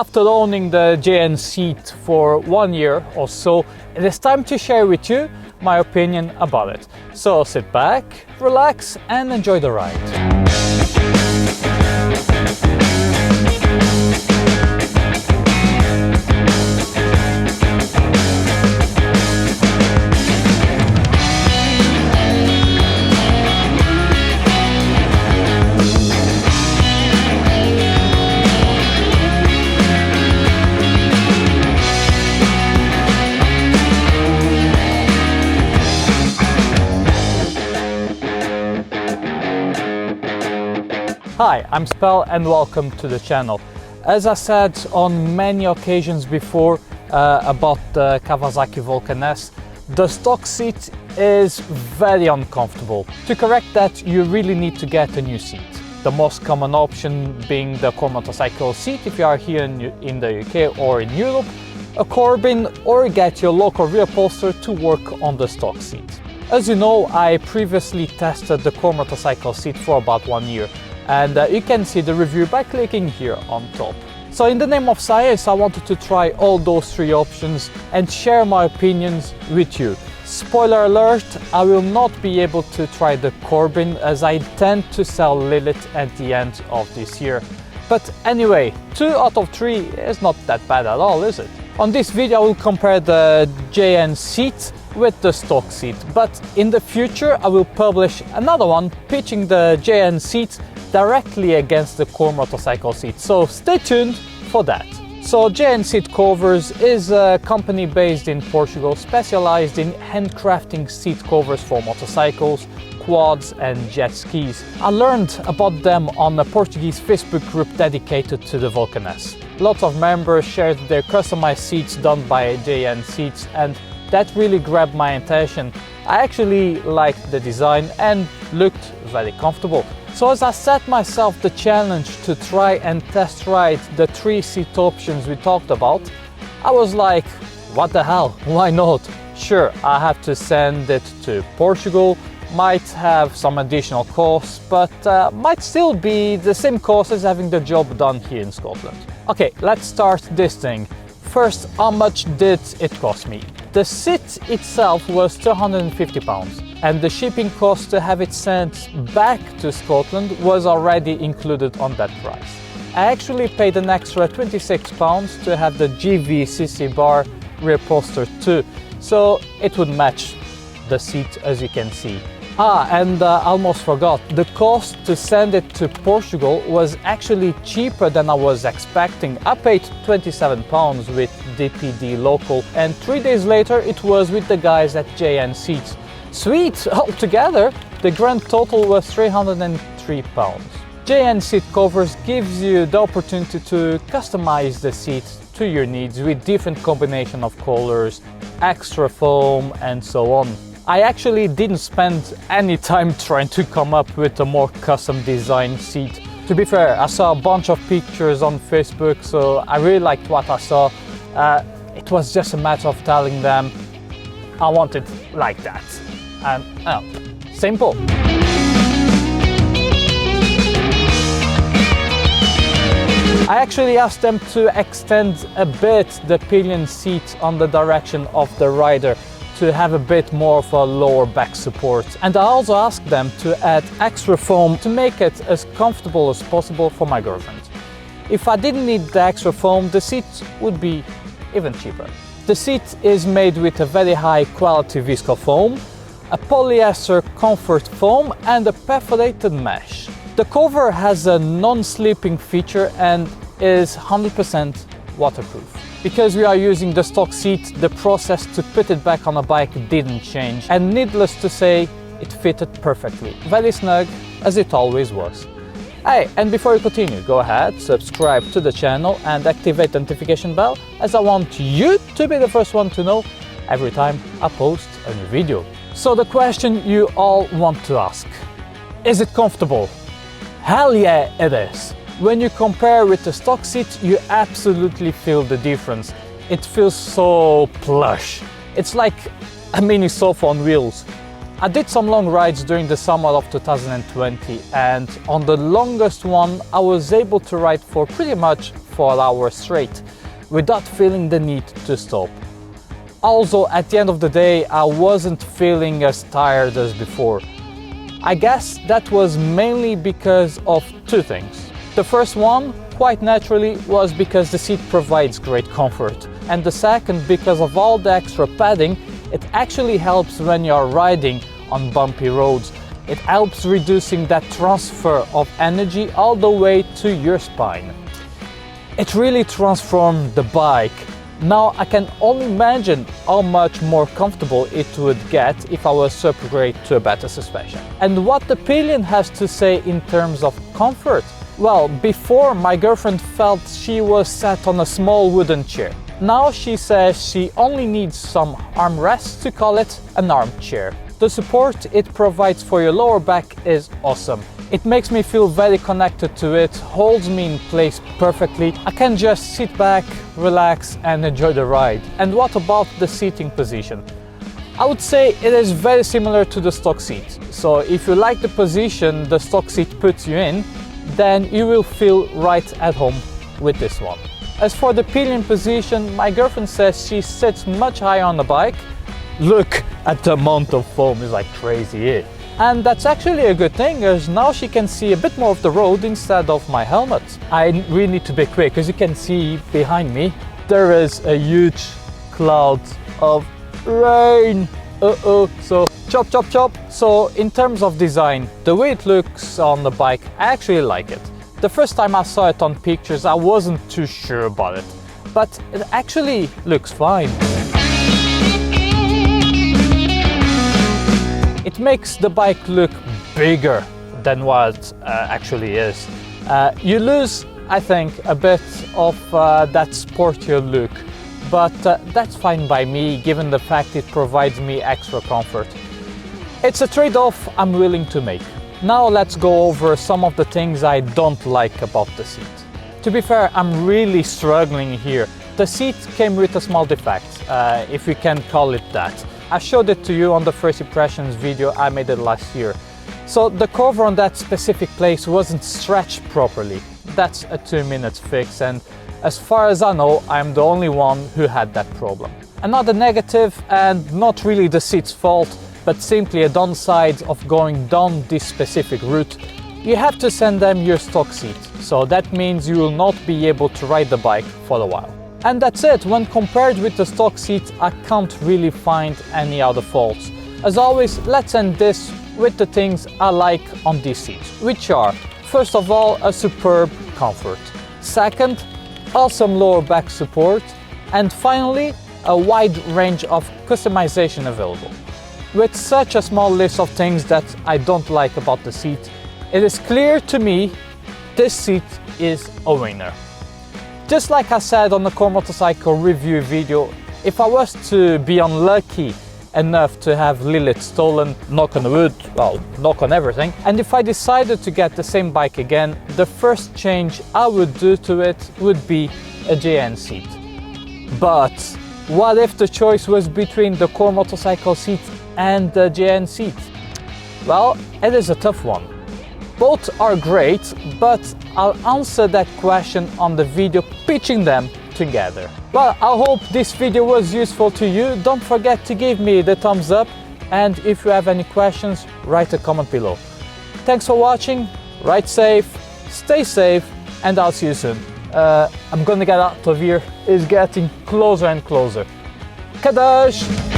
After owning the JN seat for 1 year or so, it is time to share with you my opinion about it. So sit back, relax and enjoy the ride. Hi, I'm Spell and welcome to the channel. As I said on many occasions before about the Kawasaki Vulcan S, the stock seat is very uncomfortable. To correct that, you really need to get a new seat. The most common option being the Coremotorcycle seat if you are here in the UK or in Europe, a Corbin, or get your local Reupholstered to work on the stock seat. As you know, I previously tested the Coremotorcycle seat for about 1 year. And you can see the review by clicking here on top. So in the name of science, I wanted to try all those three options and share my opinions with you. Spoiler alert, I will not be able to try the Corbin as I intend to sell Lilith at the end of this year. But anyway, 2 out of 3 is not that bad at all, is it? On this video I will compare the JN seat with the stock seat, but in the future I will publish another one pitching the JN seat directly against the Coremotorcycle seat, so stay tuned for that. So JN Seat Covers is a company based in Portugal specialized in handcrafting seat covers for motorcycles, quads and jet skis. I learned about them on a Portuguese Facebook group dedicated to the Vulcan S. Lots of members shared their customized seats done by JN Seats, and that really grabbed my attention. I actually liked the design and looked very comfortable. So as I set myself the challenge to try and test ride the 3 seat options we talked about, I was like, what the hell, why not? Sure, I have to send it to Portugal, might have some additional costs, but might still be the same cost as having the job done here in Scotland. Okay, let's start this thing. First, how much did it cost me? The seat itself was £250 and the shipping cost to have it sent back to Scotland was already included on that price. I actually paid an extra £26 to have the GVCC bar reupholstered too, so it would match the seat as you can see. And I almost forgot, the cost to send it to Portugal was actually cheaper than I was expecting. I paid £27 with DPD local and 3 days later it was with the guys at JN Seats. Sweet! Altogether, the grand total was £303. JN Seat Covers gives you the opportunity to customize the seat to your needs with different combination of colors, extra foam and so on. I actually didn't spend any time trying to come up with a more custom design seat. To be fair, I saw a bunch of pictures on Facebook, so I really liked what I saw. It was just a matter of telling them I want it like that. And simple. I actually asked them to extend a bit the pillion seat on the direction of the rider to have a bit more of a lower back support. And I also asked them to add extra foam to make it as comfortable as possible for my girlfriend. If I didn't need the extra foam, the seat would be even cheaper. The seat is made with a very high quality visco foam, a polyester comfort foam and a perforated mesh. The cover has a non-slipping feature and is 100% waterproof. Because we are using the stock seat, the process to put it back on a bike didn't change, and needless to say, it fitted perfectly. Very snug, as it always was. Hey, and before you continue, go ahead, subscribe to the channel and activate the notification bell, as I want you to be the first one to know every time I post a new video. So the question you all want to ask, is it comfortable? Hell yeah, it is. When you compare with the stock seat, you absolutely feel the difference. It feels so plush. It's like a mini sofa on wheels. I did some long rides during the summer of 2020, and on the longest one I was able to ride for pretty much for hours straight without feeling the need to stop. Also, at the end of the day, I wasn't feeling as tired as before. I guess that was mainly because of two things. The first one, quite naturally, was because the seat provides great comfort. And the second, because of all the extra padding, it actually helps when you're riding on bumpy roads. It helps reducing that transfer of energy all the way to your spine. It really transformed the bike. Now I can only imagine how much more comfortable it would get if I was to upgrade to a better suspension. And what the pillion has to say in terms of comfort? Well, before my girlfriend felt she was sat on a small wooden chair. Now she says she only needs some armrests to call it an armchair. The support it provides for your lower back is awesome. It makes me feel very connected to it, holds me in place perfectly. I can just sit back, relax and enjoy the ride. And what about the seating position? I would say it is very similar to the stock seat. So if you like the position the stock seat puts you in, then you will feel right at home with this one. As for the pillion position, my girlfriend says she sits much higher on the bike. Look at the amount of foam, it's like crazy here. And that's actually a good thing, as now she can see a bit more of the road instead of my helmet. I really need to be quick, as you can see behind me, there is a huge cloud of rain. So chop chop chop. So in terms of design, the way it looks on the bike, I actually like it. The first time I saw it on pictures, I wasn't too sure about it, but it actually looks fine. It makes the bike look bigger than what it actually is. You lose, I think, a bit of that sportier look, but that's fine by me, given the fact it provides me extra comfort. It's a trade-off I'm willing to make. Now let's go over some of the things I don't like about the seat. To be fair, I'm really struggling here. The seat came with a small defect, if we can call it that. I showed it to you on the first impressions video I made it last year. So the cover on that specific place wasn't stretched properly. That's a 2-minute fix, and as far as I know, I'm the only one who had that problem. Another negative, and not really the seat's fault, but simply a downside of going down this specific route, you have to send them your stock seat. So that means you will not be able to ride the bike for a while. And that's it. When compared with the stock seat, I can't really find any other faults. As always, let's end this with the things I like on this seat, which are, first of all, a superb comfort. Second, awesome lower back support. And finally, a wide range of customization available. With such a small list of things that I don't like about the seat, it is clear to me this seat is a winner. Just like I said on the Coremotorcycle review video, if I was to be unlucky enough to have Lilith stolen, knock on wood, well, knock on everything, and if I decided to get the same bike again, the first change I would do to it would be a JN seat. But what if the choice was between the Coremotorcycle seat and the JN seat? Well, it is a tough one. Both are great, but I'll answer that question on the video pitching them together. Well, I hope this video was useful to you. Don't forget to give me the thumbs up, and if you have any questions, write a comment below. Thanks for watching, ride safe, stay safe, and I'll see you soon. I'm gonna get out of here, it's getting closer and closer. Kadash!